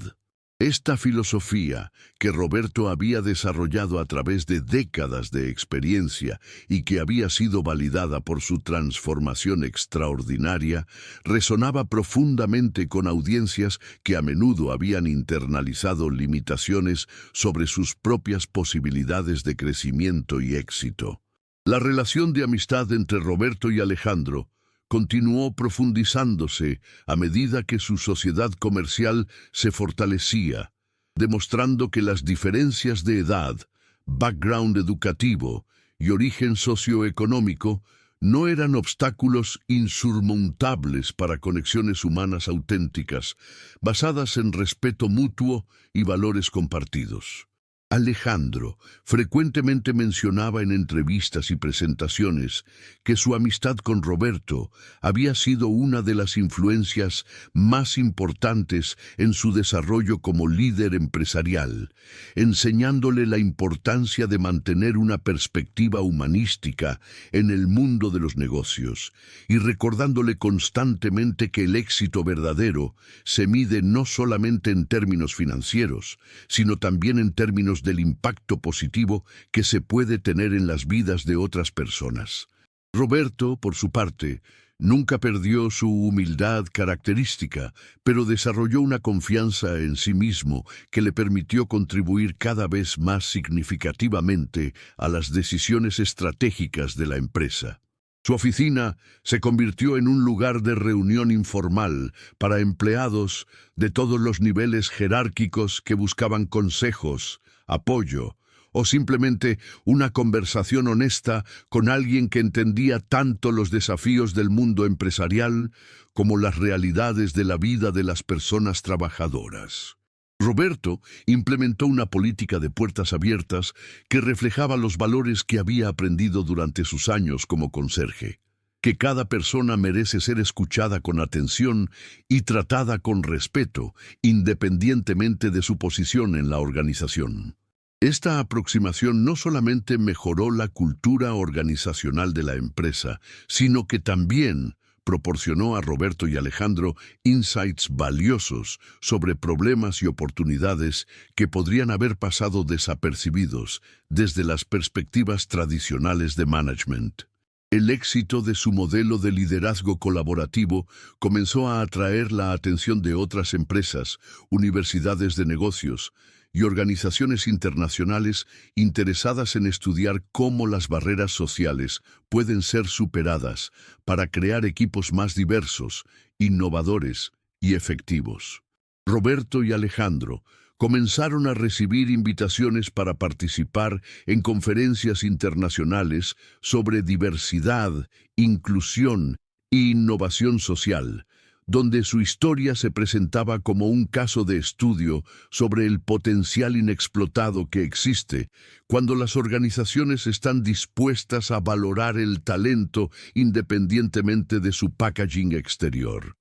S1: Esta filosofía, que Roberto había desarrollado a través de décadas de experiencia y que había sido validada por su transformación extraordinaria, resonaba profundamente con audiencias que a menudo habían internalizado limitaciones sobre sus propias posibilidades de crecimiento y éxito. La relación de amistad entre Roberto y Alejandro continuó profundizándose a medida que su sociedad comercial se fortalecía, demostrando que las diferencias de edad, background educativo y origen socioeconómico no eran obstáculos insurmontables para conexiones humanas auténticas, basadas en respeto mutuo y valores compartidos. Alejandro frecuentemente mencionaba en entrevistas y presentaciones que su amistad con Roberto había sido una de las influencias más importantes en su desarrollo como líder empresarial, enseñándole la importancia de mantener una perspectiva humanística en el mundo de los negocios y recordándole constantemente que el éxito verdadero se mide no solamente en términos financieros, sino también en términos del impacto positivo que se puede tener en las vidas de otras personas. Roberto, por su parte, nunca perdió su humildad característica, pero desarrolló una confianza en sí mismo que le permitió contribuir cada vez más significativamente a las decisiones estratégicas de la empresa. Su oficina se convirtió en un lugar de reunión informal para empleados de todos los niveles jerárquicos que buscaban consejos, apoyo o simplemente una conversación honesta con alguien que entendía tanto los desafíos del mundo empresarial como las realidades de la vida de las personas trabajadoras. Roberto implementó una política de puertas abiertas que reflejaba los valores que había aprendido durante sus años como conserje: que cada persona merece ser escuchada con atención y tratada con respeto, independientemente de su posición en la organización. Esta aproximación no solamente mejoró la cultura organizacional de la empresa, sino que también proporcionó a Roberto y Alejandro insights valiosos sobre problemas y oportunidades que podrían haber pasado desapercibidos desde las perspectivas tradicionales de management. El éxito de su modelo de liderazgo colaborativo comenzó a atraer la atención de otras empresas, universidades de negocios y organizaciones internacionales interesadas en estudiar cómo las barreras sociales pueden ser superadas para crear equipos más diversos, innovadores y efectivos. Roberto y Alejandro comenzaron a recibir invitaciones para participar en conferencias internacionales sobre diversidad, inclusión e innovación social, donde su historia se presentaba como un caso de estudio sobre el potencial inexplotado que existe cuando las organizaciones están dispuestas a valorar el talento independientemente de su packaging exterior.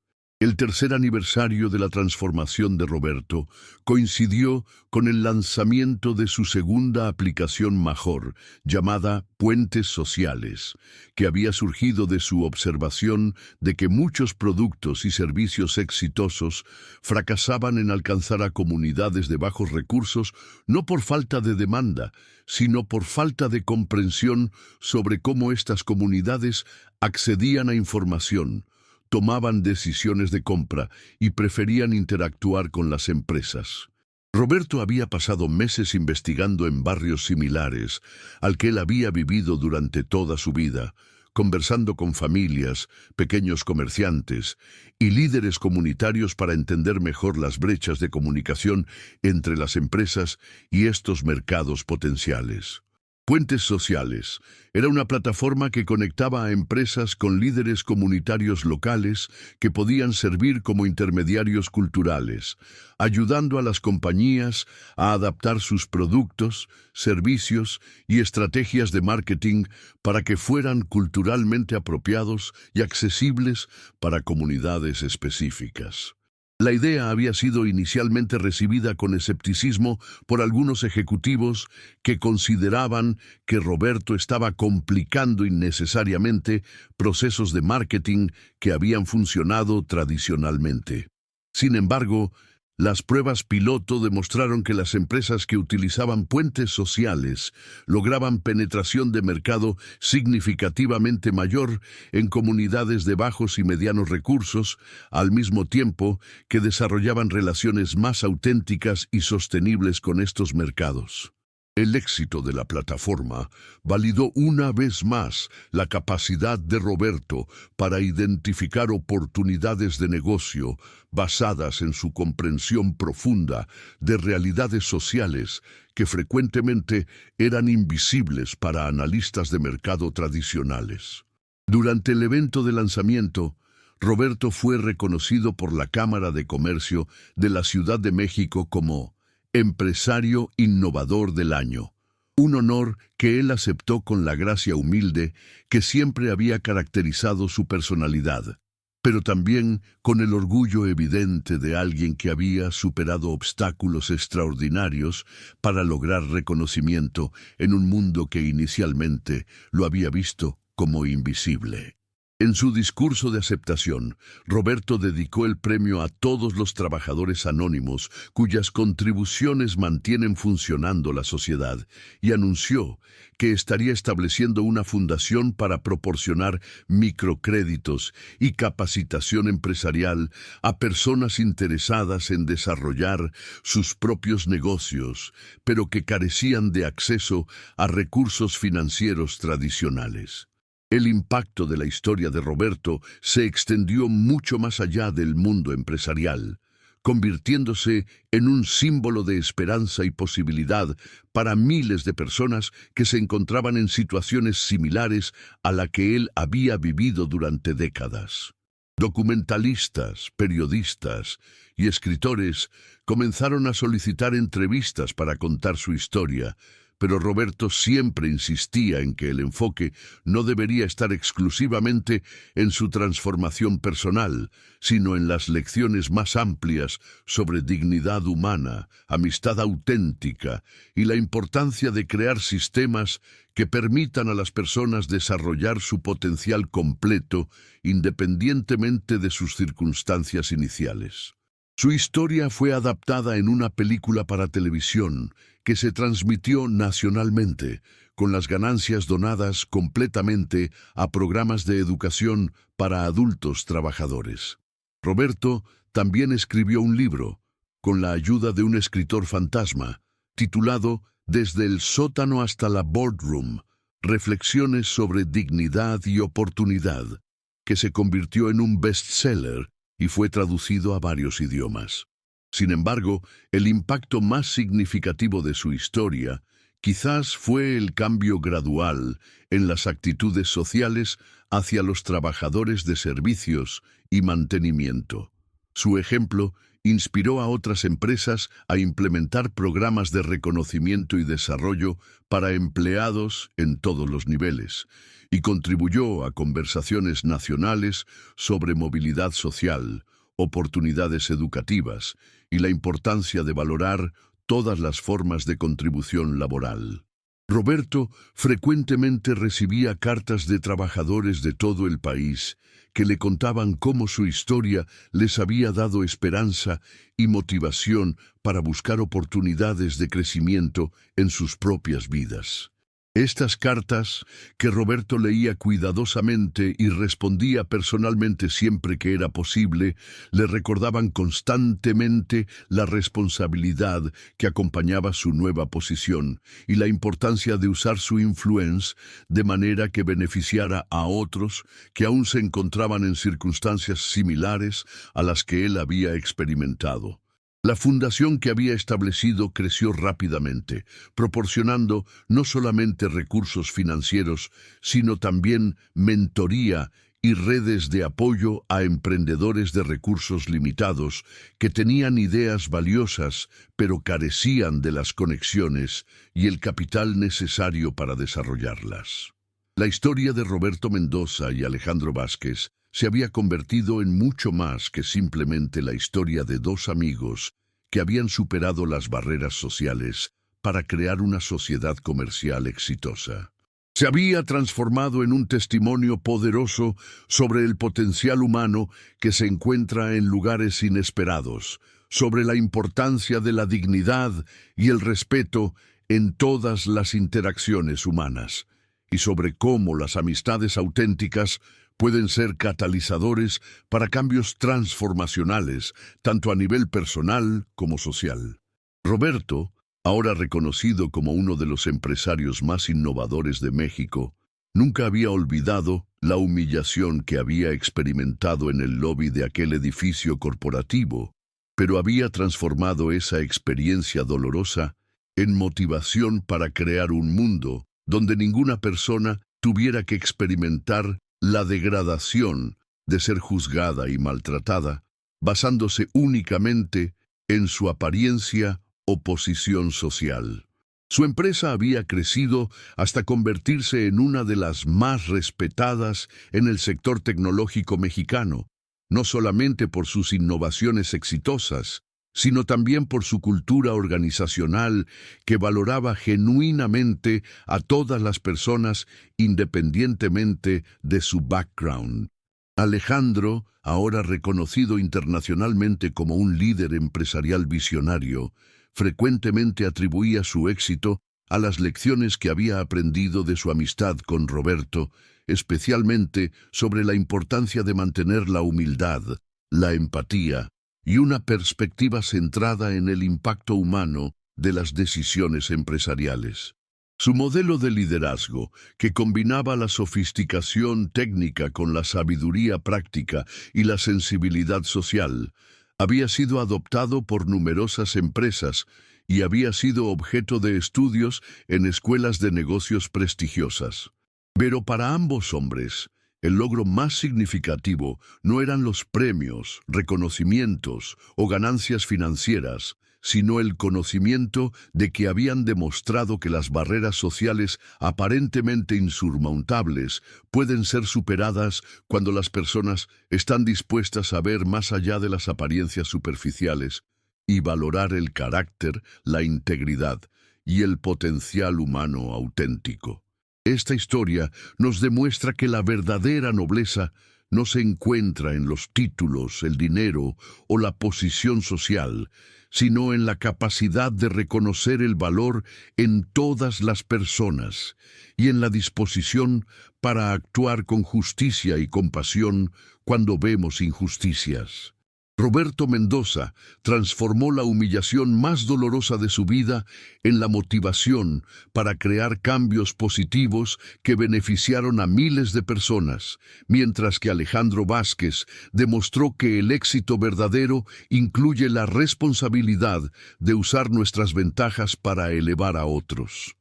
S1: El tercer aniversario de la transformación de Roberto coincidió con el lanzamiento de su segunda aplicación Major, llamada Puentes Sociales, que había surgido de su observación de que muchos productos y servicios exitosos fracasaban en alcanzar a comunidades de bajos recursos no por falta de demanda, sino por falta de comprensión sobre cómo estas comunidades accedían a información, tomaban decisiones de compra y preferían interactuar con las empresas. Roberto había pasado meses investigando en barrios similares al que él había vivido durante toda su vida, conversando con familias, pequeños comerciantes y líderes comunitarios para entender mejor las brechas de comunicación entre las empresas y estos mercados potenciales. Puentes Sociales era una plataforma que conectaba a empresas con líderes comunitarios locales que podían servir como intermediarios culturales, ayudando a las compañías a adaptar sus productos, servicios y estrategias de marketing para que fueran culturalmente apropiados y accesibles para comunidades específicas. La idea había sido inicialmente recibida con escepticismo por algunos ejecutivos que consideraban que Roberto estaba complicando innecesariamente procesos de marketing que habían funcionado tradicionalmente. Sin embargo, las pruebas piloto demostraron que las empresas que utilizaban puentes sociales lograban penetración de mercado significativamente mayor en comunidades de bajos y medianos recursos, al mismo tiempo que desarrollaban relaciones más auténticas y sostenibles con estos mercados. El éxito de la plataforma validó una vez más la capacidad de Roberto para identificar oportunidades de negocio basadas en su comprensión profunda de realidades sociales que frecuentemente eran invisibles para analistas de mercado tradicionales. Durante el evento de lanzamiento, Roberto fue reconocido por la Cámara de Comercio de la Ciudad de México como Empresario Innovador del Año, un honor que él aceptó con la gracia humilde que siempre había caracterizado su personalidad, pero también con el orgullo evidente de alguien que había superado obstáculos extraordinarios para lograr reconocimiento en un mundo que inicialmente lo había visto como invisible. En su discurso de aceptación, Roberto dedicó el premio a todos los trabajadores anónimos cuyas contribuciones mantienen funcionando la sociedad y anunció que estaría estableciendo una fundación para proporcionar microcréditos y capacitación empresarial a personas interesadas en desarrollar sus propios negocios, pero que carecían de acceso a recursos financieros tradicionales. El impacto de la historia de Roberto se extendió mucho más allá del mundo empresarial, convirtiéndose en un símbolo de esperanza y posibilidad para miles de personas que se encontraban en situaciones similares a la que él había vivido durante décadas. Documentalistas, periodistas y escritores comenzaron a solicitar entrevistas para contar su historia, pero Roberto siempre insistía en que el enfoque no debería estar exclusivamente en su transformación personal, sino en las lecciones más amplias sobre dignidad humana, amistad auténtica y la importancia de crear sistemas que permitan a las personas desarrollar su potencial completo independientemente de sus circunstancias iniciales. Su historia fue adaptada en una película para televisión que se transmitió nacionalmente, con las ganancias donadas completamente a programas de educación para adultos trabajadores. Roberto también escribió un libro, con la ayuda de un escritor fantasma, titulado Desde el sótano hasta la boardroom, reflexiones sobre dignidad y oportunidad, que se convirtió en un bestseller y fue traducido a varios idiomas. Sin embargo, el impacto más significativo de su historia quizás fue el cambio gradual en las actitudes sociales hacia los trabajadores de servicios y mantenimiento. Su ejemplo inspiró a otras empresas a implementar programas de reconocimiento y desarrollo para empleados en todos los niveles, y contribuyó a conversaciones nacionales sobre movilidad social, oportunidades educativas y la importancia de valorar todas las formas de contribución laboral. Roberto frecuentemente recibía cartas de trabajadores de todo el país que le contaban cómo su historia les había dado esperanza y motivación para buscar oportunidades de crecimiento en sus propias vidas. Estas cartas, que Roberto leía cuidadosamente y respondía personalmente siempre que era posible, le recordaban constantemente la responsabilidad que acompañaba su nueva posición y la importancia de usar su influencia de manera que beneficiara a otros que aún se encontraban en circunstancias similares a las que él había experimentado. La fundación que había establecido creció rápidamente, proporcionando no solamente recursos financieros, sino también mentoría y redes de apoyo a emprendedores de recursos limitados que tenían ideas valiosas, pero carecían de las conexiones y el capital necesario para desarrollarlas. La historia de Roberto Mendoza y Alejandro Vázquez se había convertido en mucho más que simplemente la historia de dos amigos que habían superado las barreras sociales para crear una sociedad comercial exitosa. Se había transformado en un testimonio poderoso sobre el potencial humano que se encuentra en lugares inesperados, sobre la importancia de la dignidad y el respeto en todas las interacciones humanas, y sobre cómo las amistades auténticas pueden ser catalizadores para cambios transformacionales, tanto a nivel personal como social. Roberto, ahora reconocido como uno de los empresarios más innovadores de México, nunca había olvidado la humillación que había experimentado en el lobby de aquel edificio corporativo, pero había transformado esa experiencia dolorosa en motivación para crear un mundo donde ninguna persona tuviera que experimentar la degradación de ser juzgada y maltratada, basándose únicamente en su apariencia o posición social. Su empresa había crecido hasta convertirse en una de las más respetadas en el sector tecnológico mexicano, no solamente por sus innovaciones exitosas, sino también por su cultura organizacional que valoraba genuinamente a todas las personas independientemente de su background. Alejandro, ahora reconocido internacionalmente como un líder empresarial visionario, frecuentemente atribuía su éxito a las lecciones que había aprendido de su amistad con Roberto, especialmente sobre la importancia de mantener la humildad, la empatía y una perspectiva centrada en el impacto humano de las decisiones empresariales. Su modelo de liderazgo, que combinaba la sofisticación técnica con la sabiduría práctica y la sensibilidad social, había sido adoptado por numerosas empresas y había sido objeto de estudios en escuelas de negocios prestigiosas. Pero para ambos hombres, el logro más significativo no eran los premios, reconocimientos o ganancias financieras, sino el conocimiento de que habían demostrado que las barreras sociales aparentemente insurmontables pueden ser superadas cuando las personas están dispuestas a ver más allá de las apariencias superficiales y valorar el carácter, la integridad y el potencial humano auténtico. Esta historia nos demuestra que la verdadera nobleza no se encuentra en los títulos, el dinero o la posición social, sino en la capacidad de reconocer el valor en todas las personas y en la disposición para actuar con justicia y compasión cuando vemos injusticias. Roberto Mendoza transformó la humillación más dolorosa de su vida en la motivación para crear cambios positivos que beneficiaron a miles de personas, mientras que Alejandro Vázquez demostró que el éxito verdadero incluye la responsabilidad de usar nuestras ventajas para elevar a otros.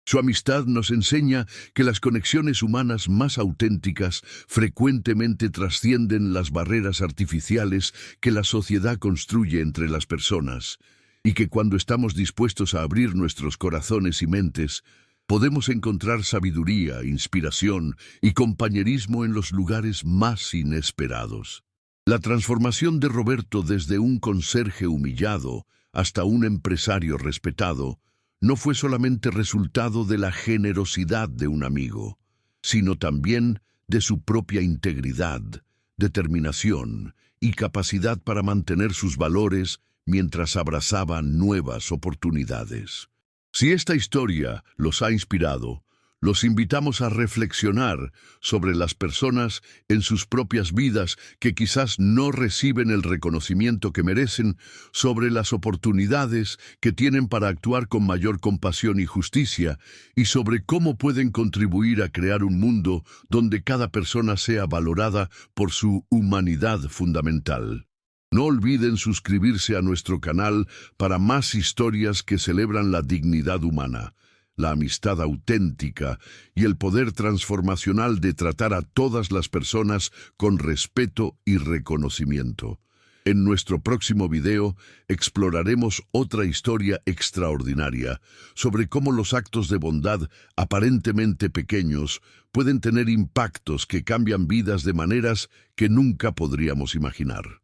S1: Su amistad nos enseña que las conexiones humanas más auténticas frecuentemente trascienden las barreras artificiales que la sociedad construye entre las personas, y que cuando estamos dispuestos a abrir nuestros corazones y mentes, podemos encontrar sabiduría, inspiración y compañerismo en los lugares más inesperados. La transformación de Roberto desde un conserje humillado hasta un empresario respetado no fue solamente resultado de la generosidad de un amigo, sino también de su propia integridad, determinación y capacidad para mantener sus valores mientras abrazaba nuevas oportunidades. Si esta historia los ha inspirado, los invitamos a reflexionar sobre las personas en sus propias vidas que quizás no reciben el reconocimiento que merecen, sobre las oportunidades que tienen para actuar con mayor compasión y justicia, y sobre cómo pueden contribuir a crear un mundo donde cada persona sea valorada por su humanidad fundamental. No olviden suscribirse a nuestro canal para más historias que celebran la dignidad humana, la amistad auténtica y el poder transformacional de tratar a todas las personas con respeto y reconocimiento. En nuestro próximo video exploraremos otra historia extraordinaria sobre cómo los actos de bondad aparentemente pequeños pueden tener impactos que cambian vidas de maneras que nunca podríamos imaginar.